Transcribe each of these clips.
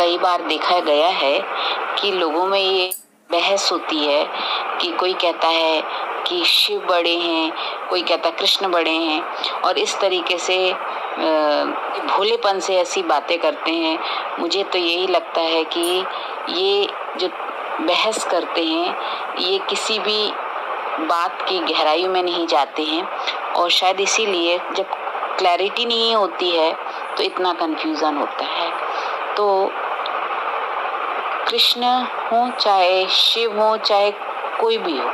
कई बार देखा गया है कि लोगों में ये बहस होती है कि कोई कहता है कि शिव बड़े हैं, कोई कहता कृष्ण बड़े हैं, और इस तरीके से भोलेपन से ऐसी बातें करते हैं। मुझे तो यही लगता है कि ये जो बहस करते हैं ये किसी भी बात की गहराई में नहीं जाते हैं, और शायद इसीलिए जब क्लैरिटी नहीं होती है तो इतना कंफ्यूजन होता है। तो कृष्ण हो चाहे शिव हो चाहे कोई भी हो,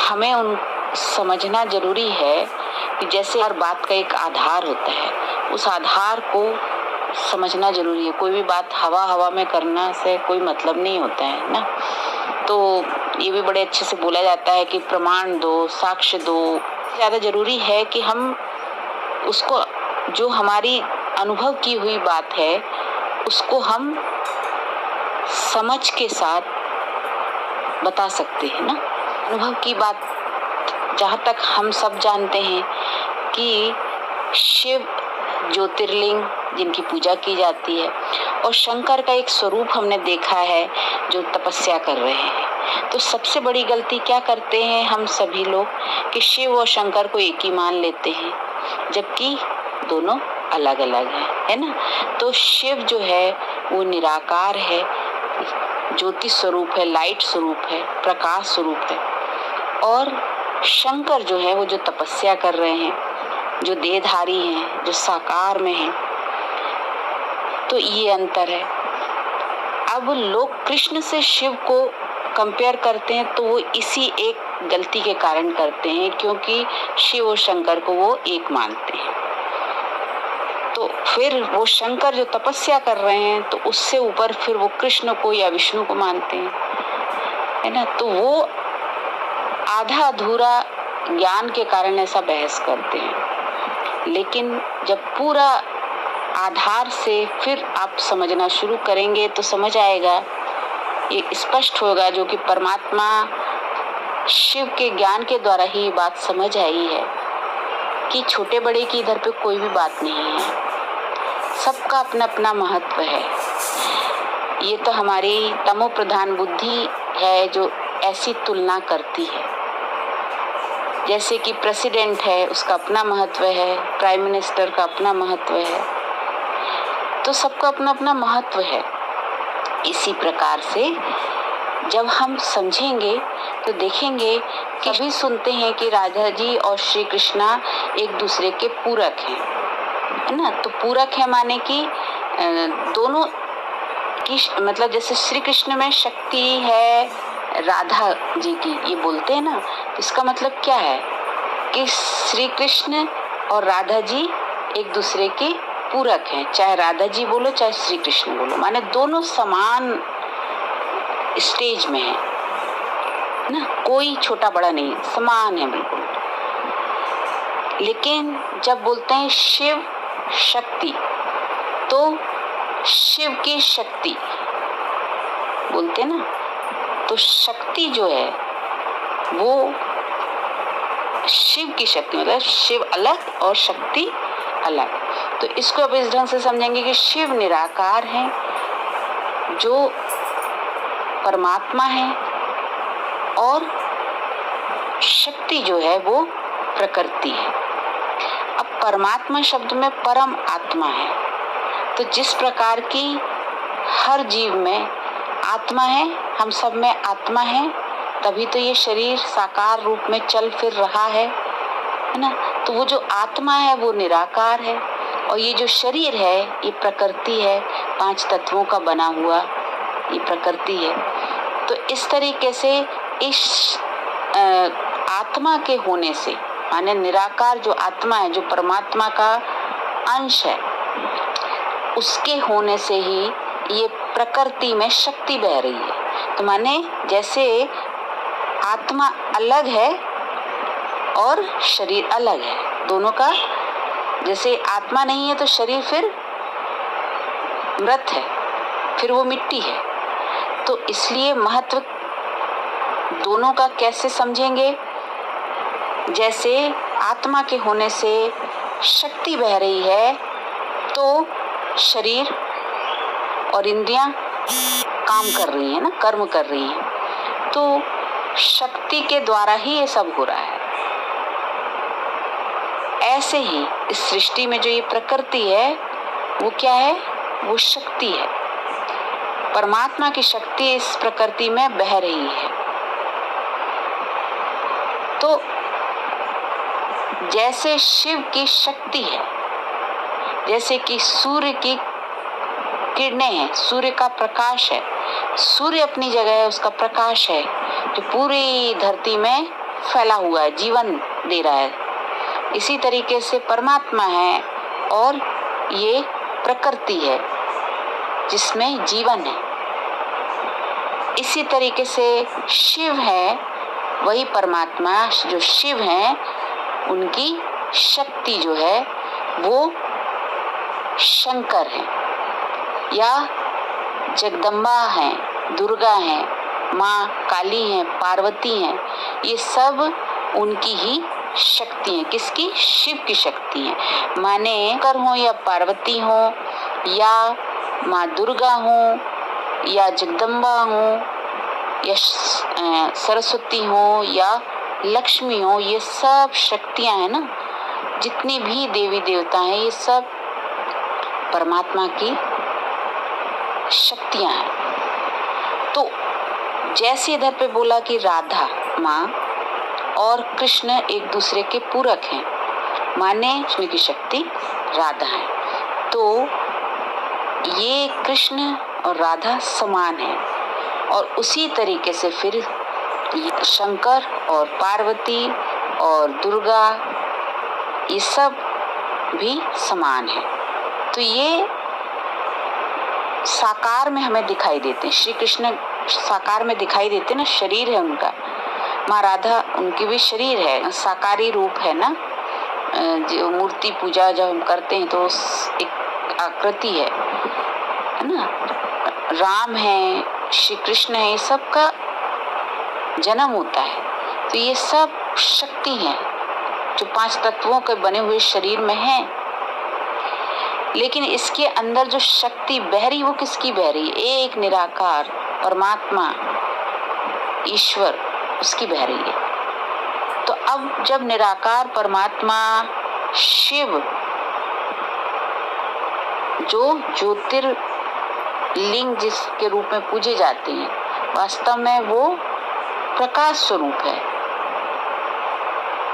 हमें उन समझना जरूरी है कि जैसे हर बात का एक आधार होता है, उस आधार को समझना जरूरी है। कोई भी बात हवा हवा में करना से कोई मतलब नहीं होता है ना। तो ये भी बड़े अच्छे से बोला जाता है कि प्रमाण दो, साक्ष्य दो। ज़्यादा जरूरी है कि हम उसको, जो हमारी अनुभव की हुई बात है, उसको हम समझ के साथ बता सकते हैं ना। अनुभव की बात, जहाँ तक हम सब जानते हैं कि शिव ज्योतिर्लिंग जिनकी पूजा की जाती है, और शंकर का एक स्वरूप हमने देखा है जो तपस्या कर रहे हैं। तो सबसे बड़ी गलती क्या करते हैं हम सभी लोग कि शिव और शंकर को एक ही मान लेते हैं, जबकि दोनों अलग अलग है ना। तो शिव जो है वो निराकार है, ज्योति स्वरूप है, लाइट स्वरूप है, प्रकाश स्वरूप है, और शंकर जो है वो जो तपस्या कर रहे हैं, जो देहधारी हैं, जो साकार में हैं। तो ये अंतर है। अब लोग कृष्ण से शिव को कंपेयर करते हैं तो वो इसी एक गलती के कारण करते हैं, क्योंकि शिव और शंकर को वो एक मानते हैं। तो फिर वो शंकर जो तपस्या कर रहे हैं तो उससे ऊपर फिर वो कृष्ण को या विष्णु को मानते हैं, है ना। तो वो आधा अधूरा ज्ञान के कारण ऐसा बहस करते हैं। लेकिन जब पूरा आधार से फिर आप समझना शुरू करेंगे तो समझ आएगा, ये स्पष्ट होगा, जो कि परमात्मा शिव के ज्ञान के द्वारा ही बात समझ आई है कि छोटे बड़े की इधर पे कोई भी बात नहीं है, सबका अपना अपना महत्व है। ये तो हमारी तमो प्रधान बुद्धि है जो ऐसी तुलना करती है। जैसे कि प्रेसिडेंट है, उसका अपना महत्व है, प्राइम मिनिस्टर का अपना महत्व है, तो सबका अपना अपना महत्व है। इसी प्रकार से जब हम समझेंगे तो देखेंगे कि कभी सुनते हैं कि राधा जी और श्री कृष्णा एक दूसरे के पूरक हैं, है ना। तो पूरक है माने कि दोनों की, मतलब जैसे श्री कृष्ण में शक्ति है राधा जी की, ये बोलते हैं ना। तो इसका मतलब क्या है कि श्री कृष्ण और राधा जी एक दूसरे के पूरक हैं। चाहे राधा जी बोलो चाहे श्री कृष्ण बोलो, माने दोनों समान स्टेज में है ना, कोई छोटा बड़ा नहीं, समान है बिल्कुल। लेकिन जब बोलते हैं शिव शक्ति, तो शिव की शक्ति बोलते हैं ना, तो शक्ति जो है वो शिव की शक्ति, मतलब शिव अलग और शक्ति अलग। तो इसको अब इस ढंग से समझेंगे कि शिव निराकार है, जो परमात्मा है, और शक्ति जो है वो प्रकृति है। अब परमात्मा शब्द में परम आत्मा है, तो जिस प्रकार की हर जीव में आत्मा है, हम सब में आत्मा है, तभी तो ये शरीर साकार रूप में चल फिर रहा है ना। तो वो जो आत्मा है वो निराकार है, और ये जो शरीर है ये प्रकृति है, 5 तत्वों का बना हुआ ये प्रकृति है। तो इस तरीके से इस आत्मा के होने से, माने निराकार जो आत्मा है, जो परमात्मा का अंश है, उसके होने से ही ये प्रकृति में शक्ति बह रही है। तो माने जैसे आत्मा अलग है और शरीर अलग है, दोनों का, जैसे आत्मा नहीं है तो शरीर फिर मृत है, फिर वो मिट्टी है। तो इसलिए महत्व दोनों का कैसे समझेंगे, जैसे आत्मा के होने से शक्ति बह रही है तो शरीर और इंद्रियां काम कर रही है ना, कर्म कर रही है। तो शक्ति के द्वारा ही ये सब हो रहा है। ऐसे ही इस सृष्टि में जो ये प्रकृति है वो क्या है? वो शक्ति है। परमात्मा की शक्ति इस प्रकृति में बह रही है। तो जैसे शिव की शक्ति है, जैसे कि सूर्य की किरणें हैं, सूर्य का प्रकाश है, सूर्य अपनी जगह है, उसका प्रकाश है जो पूरी धरती में फैला हुआ है, जीवन दे रहा है। इसी तरीके से परमात्मा है और ये प्रकृति है जिसमें जीवन है। इसी तरीके से शिव है, वही परमात्मा जो शिव है, उनकी शक्ति जो है वो शंकर है या जगदम्बा है, दुर्गा है, माँ काली है, पार्वती है। ये सब उनकी ही शक्ति है। किसकी? शिव की शक्ति है। माने शंकर हो या पार्वती हो या माँ दुर्गा हो या जगदम्बा हो या सरस्वती हो या लक्ष्मी हो, ये सब शक्तियां हैं ना, जितनी भी देवी देवता हैं, ये सब परमात्मा की शक्तियां हैं। तो जैसे इधर पे बोला कि राधा माँ और कृष्ण एक दूसरे के पूरक हैं, माने कृष्ण की शक्ति राधा है, तो ये कृष्ण और राधा समान है। और उसी तरीके से फिर शंकर और पार्वती और दुर्गा ये सब भी समान है। तो ये साकार में हमें दिखाई देते हैं। श्री कृष्ण साकार में दिखाई देते ना, शरीर है उनका। माँ राधा उनकी भी शरीर है, साकारी रूप है ना। जो मूर्ति पूजा जब हम करते हैं तो एक आकृति है ना। राम है, श्री कृष्ण है, सबका जन्म होता है। तो ये सब शक्ति है जो 5 तत्वों के बने हुए शरीर में है। लेकिन इसके अंदर जो शक्ति बह रही, वो किसकी बह रही है? एक निराकार परमात्मा ईश्वर, उसकी बह रही है। तो अब जब निराकार परमात्मा शिव जो ज्योतिर्लिंग जिसके रूप में पूजे जाते हैं, वास्तव में वो प्रकाश स्वरूप है।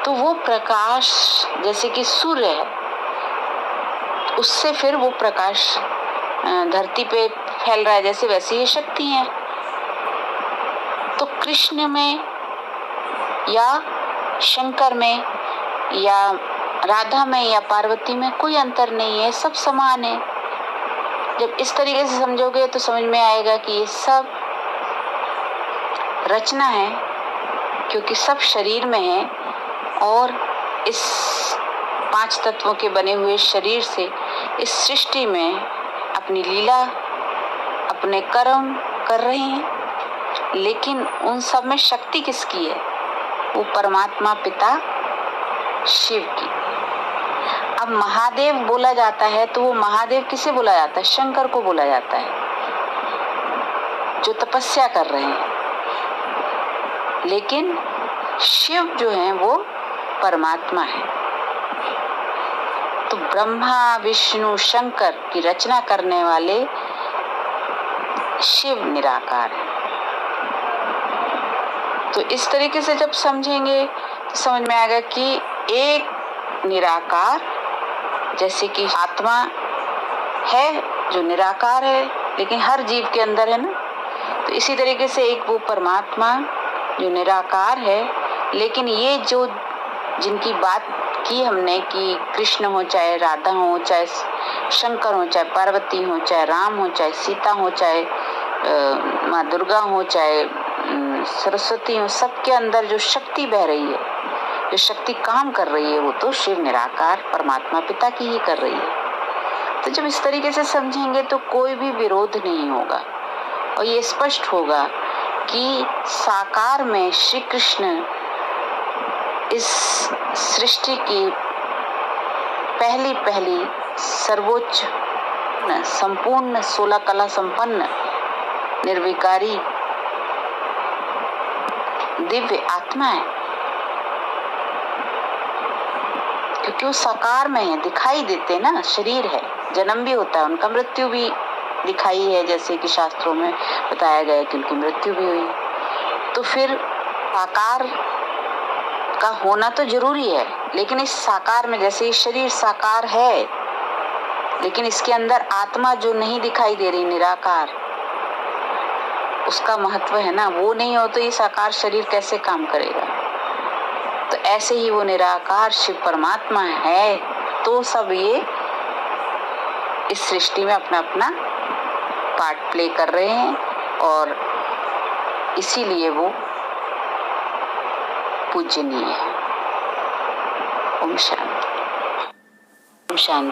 तो वो प्रकाश जैसे कि सूर्य है, उससे फिर वो प्रकाश धरती पे फैल रहा है, जैसे वैसे ये शक्ति है। तो कृष्ण में या शंकर में या राधा में या पार्वती में कोई अंतर नहीं है, सब समान है। जब इस तरीके से समझोगे तो समझ में आएगा कि ये सब रचना है, क्योंकि सब शरीर में है और इस 5 तत्वों के बने हुए शरीर से इस सृष्टि में अपनी लीला, अपने कर्म कर रहे हैं। लेकिन उन सब में शक्ति किसकी है? वो परमात्मा पिता शिव की। अब महादेव बोला जाता है तो वो महादेव किसे बोला जाता है? शंकर को बोला जाता है, जो तपस्या कर रहे हैं। लेकिन शिव जो है वो परमात्मा है। तो ब्रह्मा विष्णु शंकर की रचना करने वाले शिव निराकार है। तो इस तरीके से जब समझेंगे तो समझ में आएगा कि एक निराकार, जैसे कि आत्मा है जो निराकार है लेकिन हर जीव के अंदर है ना, तो इसी तरीके से एक वो परमात्मा जो निराकार है, लेकिन ये जो जिनकी बात की हमने कि कृष्ण हो, चाहे राधा हो, चाहे शंकर हो, चाहे पार्वती हो, चाहे राम हो, चाहे सीता हो, चाहे माँ दुर्गा हो, चाहे सरस्वती हो, सबके अंदर जो शक्ति बह रही है, जो शक्ति काम कर रही है, वो तो शिव निराकार परमात्मा पिता की ही कर रही है। तो जब इस तरीके से समझेंगे तो कोई भी विरोध नहीं होगा और ये स्पष्ट होगा कि साकार में श्री कृष्ण इस सृष्टि की पहली सर्वोच्च निर्विघ्न संपूर्ण 16 कला संपन्न निर्विकारी दिव्य आत्मा है, क्योंकि वो साकार में है, दिखाई देते ना। शरीर है, जन्म भी होता है उनका, मृत्यु भी दिखाई है, जैसे कि शास्त्रों में बताया गया कि उनकी मृत्यु भी हुई। तो फिर साकार का होना तो जरूरी है, लेकिन इस साकार में, जैसे ये शरीर साकार है लेकिन इसके अंदर आत्मा जो नहीं दिखाई दे रही, निराकार, उसका महत्व है ना। वो नहीं हो तो ये साकार शरीर कैसे काम करेगा। तो ऐसे ही वो निराकार शिव परमात्मा है, तो सब ये इस सृष्टि में अपना अपना पार्ट प्ले कर रहे हैं और इसीलिए वो पूजनीय है। ओम शांति। ओम शांति।